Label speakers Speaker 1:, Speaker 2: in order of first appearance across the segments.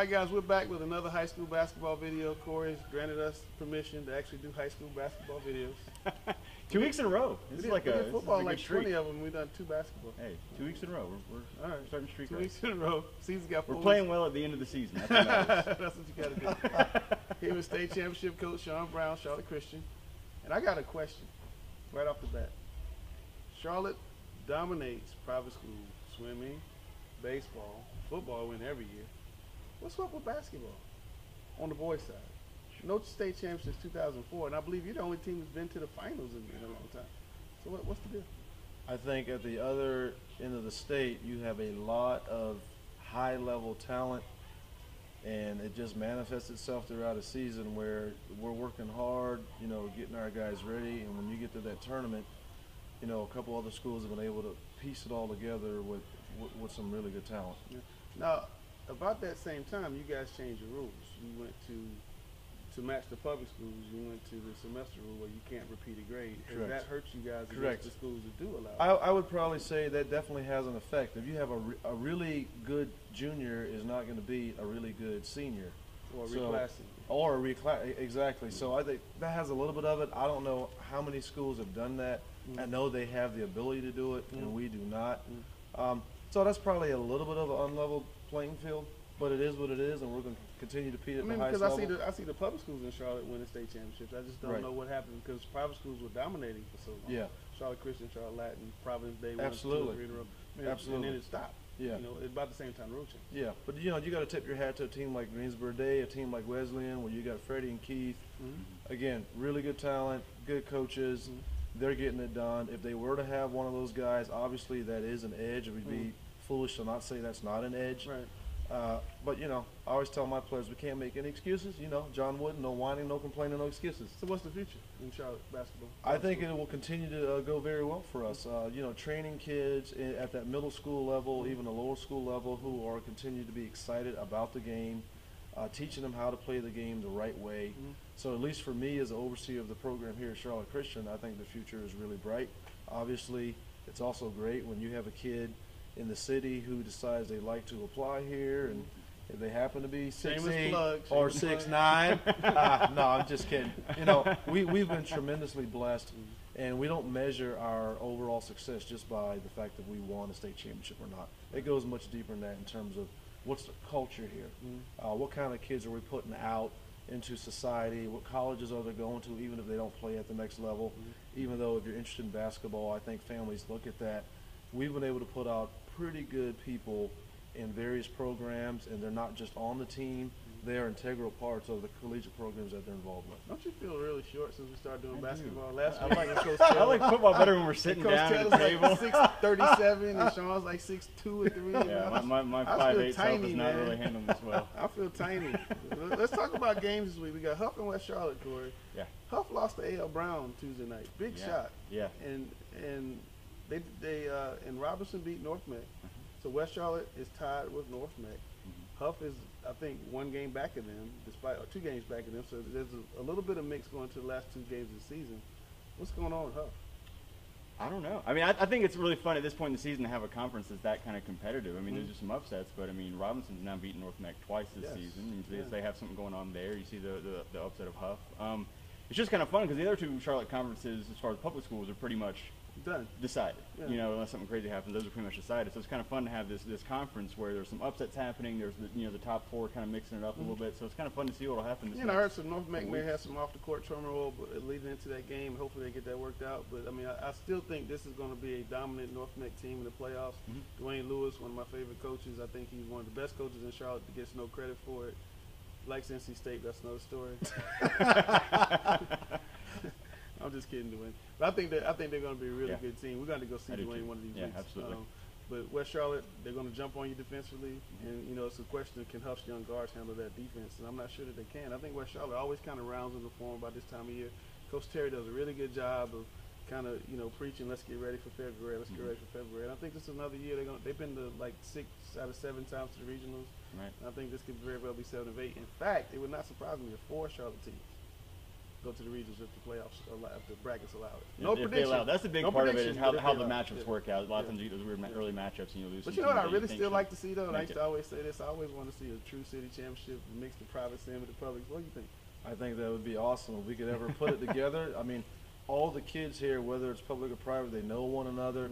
Speaker 1: right, guys, we're back with another high school basketball video. Corey's granted us permission to actually do high school basketball videos.
Speaker 2: 2 weeks in a row. This is like a
Speaker 1: football,
Speaker 2: this is a
Speaker 1: like
Speaker 2: good streak.
Speaker 1: 20 of them. We've done 2 basketball.
Speaker 2: Hey, 2 weeks in a row. We're
Speaker 1: All right.
Speaker 2: starting to streak.
Speaker 1: 2 weeks in a row. Season's got 4
Speaker 2: We're playing well at the end of the season. That's what matters.
Speaker 1: That's what you got to do. Here with state championship coach Shonn Brown, Charlotte Christian. And I got a question right off the bat. Charlotte dominates private schools, swimming, baseball, football win every year. What's up with basketball on the boys' side? No state champion since 2004, and I believe you're the only team that's been to the finals in a long time. So what's the deal?
Speaker 3: I think at the other end of the state, you have a lot of high-level talent, and it just manifests itself throughout a season where we're working hard, you know, getting our guys ready, and when you get to that tournament, you know, a couple other schools have been able to piece it all together with some really good talent.
Speaker 1: Yeah. Now, about that same time, you guys changed the rules. You went to match the public schools, you went to the semester rule where you can't repeat a grade. Has that hurt you guys against the schools that do allow it?
Speaker 3: I would probably say that definitely has an effect. If you have a really good junior is not going to be a really good senior.
Speaker 1: Or reclassing.
Speaker 3: Or a reclass, exactly. So I think that has a little bit of it. I don't know how many schools have done that. I know they have the ability to do it, and we do not. So that's probably a little bit of an unlevel playing field, but it is what it is, and we're going to continue to compete at the highest level.
Speaker 1: Because I see the public schools in Charlotte winning state championships. I just don't know what happened because private schools were dominating for so long.
Speaker 3: Yeah.
Speaker 1: Charlotte Christian, Charlotte Latin, Providence Day,
Speaker 3: Absolutely.
Speaker 1: 1, 2, 3 in a row.
Speaker 3: Absolutely.
Speaker 1: And then it stopped.
Speaker 3: Yeah.
Speaker 1: You know, at about the same time the rule changed.
Speaker 3: Yeah, but you know, you got to tip your hat to a team like Greensboro Day, a team like Wesleyan, where you got Freddie and Keith. Again, really good talent, good coaches. They're getting it done. If they were to have one of those guys, obviously that is an edge. It would be foolish to not say that's not an edge.
Speaker 1: Right.
Speaker 3: But, you know, I always tell my players we can't make any excuses. You know, John Wooden, no whining, no complaining, no excuses.
Speaker 1: So what's the future in Charlotte basketball?
Speaker 3: I think it will continue to go very well for us. You know, training kids at that middle school level, even the lower school level, who are continue to be excited about the game, teaching them how to play the game the right way. So at least for me as the overseer of the program here at Charlotte Christian, I think the future is really bright. Obviously, it's also great when you have a kid in the city who decides they like to apply here, and if they happen to be 6'8" or 6'9", no, I'm just kidding. You know, we've been tremendously blessed, and we don't measure our overall success just by the fact that we won a state championship or not. It goes much deeper than that in terms of what's the culture here, what kind of kids are we putting out into society, what colleges are they going to, even if they don't play at the next level. Even though if you're interested in basketball, I think families look at that. We've been able to put out pretty good people in various programs, and they're not just on the team. They are integral parts of the collegiate programs that they're involved with.
Speaker 1: Don't you feel really short since we started doing basketball last week?
Speaker 2: I like football better when we're sitting down at the table.
Speaker 1: Like 6'37", and Sean's like 6'2" or 3.
Speaker 2: Yeah, my 5'8" self is not really handling this well.
Speaker 1: I feel tiny. Let's talk about games this week. We got Huff and West Charlotte, Corey.
Speaker 2: Yeah.
Speaker 1: Huff lost to A.L. Brown Tuesday night. Big shot.
Speaker 2: Yeah.
Speaker 1: And they and Robinson beat North Meck. So West Charlotte is tied with North Meck. Huff is, I think, 1 game back of them, or 2 games back of them. So there's a little bit of mix going to the last 2 games of the season. What's going on with Huff?
Speaker 2: I don't know. I mean, I think it's really fun at this point in the season to have a conference that's that kind of competitive. I mean, there's just some upsets, but I mean, Robinson's now beaten North Meck twice this season. And they have something going on there. You see the upset of Huff. It's just kind of fun because the other 2 Charlotte conferences, as far as public schools, are pretty much decided. You know, unless something crazy happens, those are pretty much decided. So it's kind of fun to have this conference where there's some upsets happening. There's the top 4 kind of mixing it up a little bit. So it's kind of fun to see what will happen.
Speaker 1: I heard some North Meck may have some off the court turmoil leading into that game. Hopefully they get that worked out. But I mean, I still think this is going to be a dominant North Meck team in the playoffs. Dwayne Lewis, one of my favorite coaches. I think he's one of the best coaches in Charlotte that gets no credit for it. Likes NC State. That's another story. I'm just kidding, Dwayne. But I think they're going to be a really good team. We're going to go see Dwayne one of these weeks.
Speaker 2: Absolutely.
Speaker 1: But West Charlotte, they're going to jump on you defensively, and you know it's a question: can Huff's young guards handle that defense? And I'm not sure that they can. I think West Charlotte always kind of rounds in the form by this time of year. Coach Terry does a really good job of kind of preaching, let's get ready for February, let's get ready for February. And I think this is another year they've been to like 6 out of 7 times to the regionals. Right. And I think this could very well be 7 of 8. In fact, it would not surprise me if 4 Charlotte teams go to the regions if the playoffs if the brackets allow it.
Speaker 2: If
Speaker 1: No
Speaker 2: they
Speaker 1: prediction.
Speaker 2: allow, that's the big
Speaker 1: No
Speaker 2: part of it is
Speaker 1: prediction,
Speaker 2: how
Speaker 1: but
Speaker 2: the
Speaker 1: if they
Speaker 2: matchups
Speaker 1: allow it.
Speaker 2: work out. A lot of times
Speaker 1: Yeah.
Speaker 2: you get those weird early matchups and you lose.
Speaker 1: But
Speaker 2: some
Speaker 1: you know what I
Speaker 2: teams that
Speaker 1: really
Speaker 2: think
Speaker 1: still
Speaker 2: should
Speaker 1: like to see, though, and I
Speaker 2: make
Speaker 1: used
Speaker 2: it.
Speaker 1: to always say this, I always want to see a true city championship mix the private sim with the public. What do you think?
Speaker 3: I think that would be awesome if we could ever put it together. I mean, all the kids here, whether it's public or private, they know one another.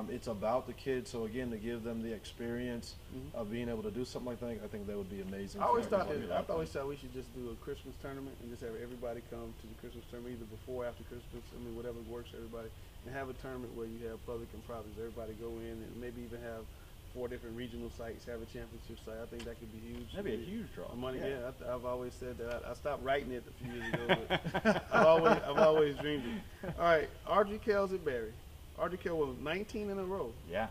Speaker 3: It's about the kids, so again, to give them the experience of being able to do something like that, I think that would be amazing.
Speaker 1: I always
Speaker 3: for
Speaker 1: thought
Speaker 3: everybody.
Speaker 1: that, I always thought we should just do a Christmas tournament and just have everybody come to the Christmas tournament, either before or after Christmas. I mean, whatever works for everybody, and have a tournament where you have public and private. Everybody go in and maybe even have 4 different regional sites, have a championship site. I think that could be huge.
Speaker 2: That'd be a huge draw.
Speaker 1: Money, yeah. I've always said that. I stopped writing it a few years ago, but I've always dreamed it. All right, Audrey Kells at Barry. Audrey Kell was 19 in a row.
Speaker 2: Yeah.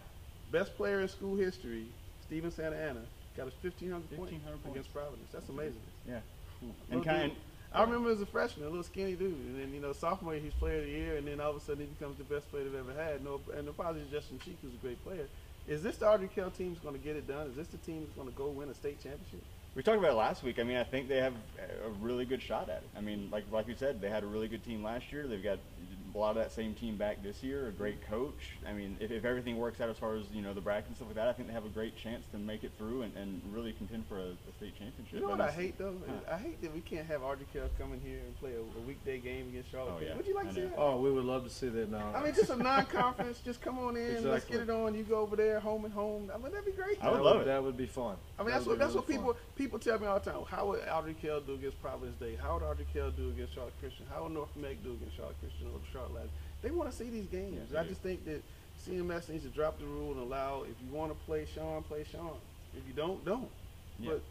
Speaker 1: Best player in school history, Stephen Santa Ana, got us 1,500 points
Speaker 2: 1,500 points.
Speaker 1: against Providence. That's amazing.
Speaker 2: Yeah.
Speaker 1: Little
Speaker 2: And
Speaker 1: dude. I remember as a freshman, a little skinny dude, and then sophomore year he's player of the year, and then all of a sudden he becomes the best player they've ever had. And the positive Justin Sheik, who's a great player. Is this the Audrey Kell team that's going to get it done? Is this the team that's going to go win a state championship?
Speaker 2: We talked about it last week. I mean, I think they have a really good shot at it. I mean, like we said, they had a really good team last year. They've got a lot of that same team back this year. A great coach. I mean, if everything works out as far as the bracket and stuff like that, I think they have a great chance to make it through and really contend for a state championship.
Speaker 1: You know what I hate though? I hate that we can't have Audrey Kell come in here and play a weekday game against Charlotte.
Speaker 2: Oh, yeah.
Speaker 1: Would you like to see that?
Speaker 3: Oh, we would love to see that now.
Speaker 1: I mean, just a non-conference. Just come on in. Let's
Speaker 3: Exactly.
Speaker 1: get it on. You go over there, home and home. I mean, that'd be great.
Speaker 2: I would love it.
Speaker 3: That would be fun.
Speaker 1: I mean, that's what people tell me all the time. How would Audrey Kell do against Providence Day? How would Audrey Kell do against Charlotte Christian? How would North Meg do against Charlotte Christian or Charlotte Latin? They want to see these games.
Speaker 2: Yeah,
Speaker 1: I just think that CMS needs to drop the rule and allow, if you want to play Shonn, play Shonn. If you don't.
Speaker 2: Yeah.
Speaker 1: But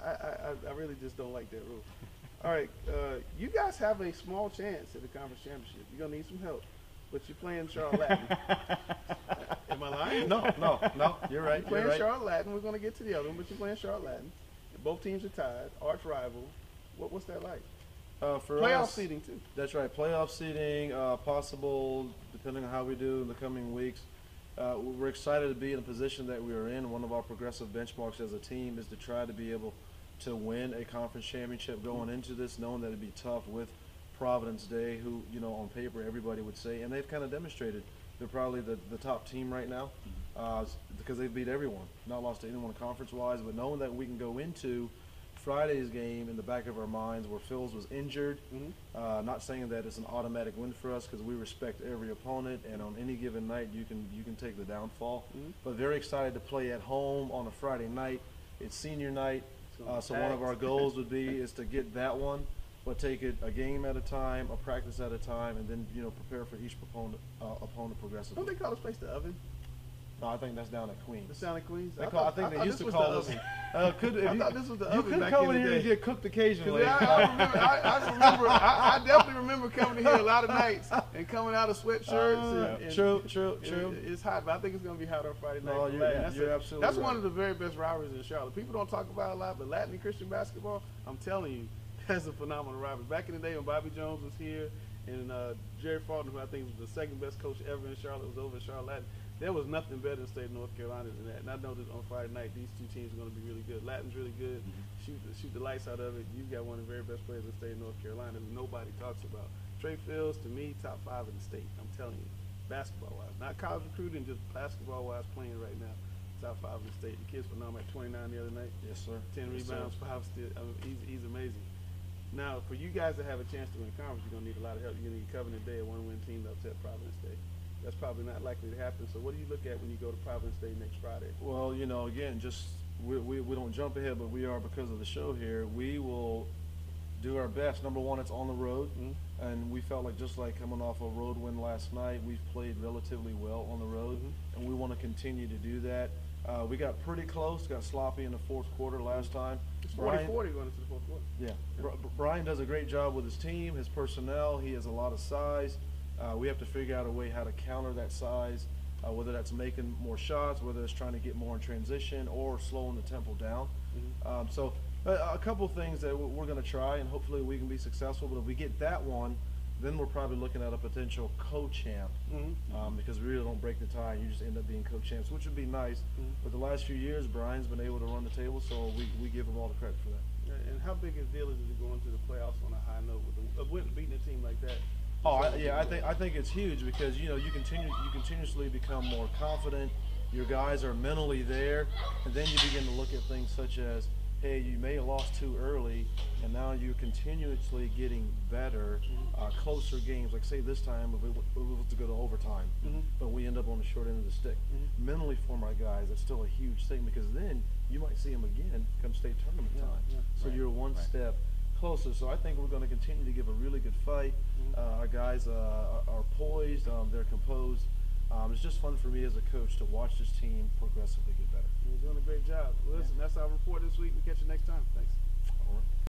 Speaker 1: I really just don't like that rule. All right, you guys have a small chance at the conference championship. You're gonna need some help, but you're playing Charlotte Latin. Am I lying?
Speaker 3: No, you're right.
Speaker 1: You're playing
Speaker 3: You're right.
Speaker 1: Charlotte Latin. We're gonna get to the other one, but you're playing Charlotte Latin. Both teams are tied, arch rival. What's that like?
Speaker 3: For
Speaker 1: Playoff
Speaker 3: us,
Speaker 1: seeding too.
Speaker 3: That's right. Playoff seeding, possible depending on how we do in the coming weeks. We're excited to be in a position that we are in. One of our progressive benchmarks as a team is to try to be able to win a conference championship going into this, knowing that it'd be tough with Providence Day, who, on paper everybody would say, and they've kind of demonstrated they're probably the top team right now because they've beat everyone, not lost to anyone conference-wise, but knowing that we can go into Friday's game in the back of our minds where Phils was injured, not saying that it's an automatic win for us because we respect every opponent, and on any given night you can take the downfall. But very excited to play at home on a Friday night. It's senior night, so one of our goals would be is to get that one, but take it a game at a time, a practice at a time, and then prepare for each opponent progressively.
Speaker 1: Don't they call this place the Oven?
Speaker 3: No, I think that's down at Queens.
Speaker 1: It's down in Queens.
Speaker 3: I think they used to call this.
Speaker 1: I thought this was the
Speaker 3: You
Speaker 1: Oven
Speaker 3: could
Speaker 1: back
Speaker 3: come
Speaker 1: in
Speaker 3: in
Speaker 1: the
Speaker 3: here and
Speaker 1: day.
Speaker 3: get cooked occasionally.
Speaker 1: I definitely remember coming here a lot of nights and coming out of sweatshirts. And
Speaker 3: True.
Speaker 1: It's hot, but I think it's going to be hot on Friday night.
Speaker 3: No,
Speaker 1: for
Speaker 3: you're
Speaker 1: Latin.
Speaker 3: absolutely
Speaker 1: That's
Speaker 3: right.
Speaker 1: one of the very best rivalries in Charlotte. People don't talk about it a lot, but Latin and Christian basketball, I'm telling you, that's a phenomenal rivalry. Back in the day when Bobby Jones was here and Jerry Faulkner, who I think was the second best coach ever in Charlotte, was over at Charlotte Latin. There was nothing better in the state of North Carolina than that. And I know that on Friday night, these two teams are going to be really good. Latin's really good. Shoot the lights out of it. You've got one of the very best players in the state of North Carolina that nobody talks about. Trey Fields, to me, top 5 in the state. I'm telling you, basketball-wise. Not college recruiting, just basketball-wise playing right now. Top 5 in the state. The kid's phenomenal. At 29 the other night.
Speaker 3: Yes, sir.
Speaker 1: 10
Speaker 3: Yes,
Speaker 1: rebounds,
Speaker 3: sir.
Speaker 1: 5 steals. I mean, he's amazing. Now, for you guys to have a chance to win conference, you're going to need a lot of help. You're going to need Covenant Day, a one-win team to upset Providence Day. That's probably not likely to happen. So what do you look at when you go to Providence Day next Friday?
Speaker 3: Well, again, just we don't jump ahead, but we are, because of the show here, we will do our best. Number one, it's on the road, and we felt like just like coming off a road win last night, we've played relatively well on the road, and we want to continue to do that. We got pretty close, got sloppy in the fourth quarter last time.
Speaker 1: It's 40-40 going into the fourth quarter.
Speaker 3: Yeah. Brian does a great job with his team, his personnel. He has a lot of size. We have to figure out a way how to counter that size, whether that's making more shots, whether it's trying to get more in transition, or slowing the tempo down. So a couple things that we're going to try, and hopefully we can be successful. But if we get that one, then we're probably looking at a potential co-champ because we really don't break the tie. You just end up being co-champs, which would be nice. But the last few years, Brian's been able to run the table, so we give him all the credit for that.
Speaker 1: And how big a deal is it going to the playoffs on a high note with beating a team like that?
Speaker 3: I think it's huge because you continuously become more confident. Your guys are mentally there, and then you begin to look at things such as, hey, you may have lost too early, and now you're continuously getting better, closer games. Like say this time, if it was to go to overtime, but we end up on the short end of the stick. Mentally for my guys, that's still a huge thing because then you might see them again come state tournament time. So you're one step closer. So I think we're going to continue to give a really good fight. Our guys are poised. They're composed. It's just fun for me as a coach to watch this team progressively get better.
Speaker 1: You're doing a great job. Well, listen, that's our report this week. We'll catch you next time. Thanks.
Speaker 3: All right.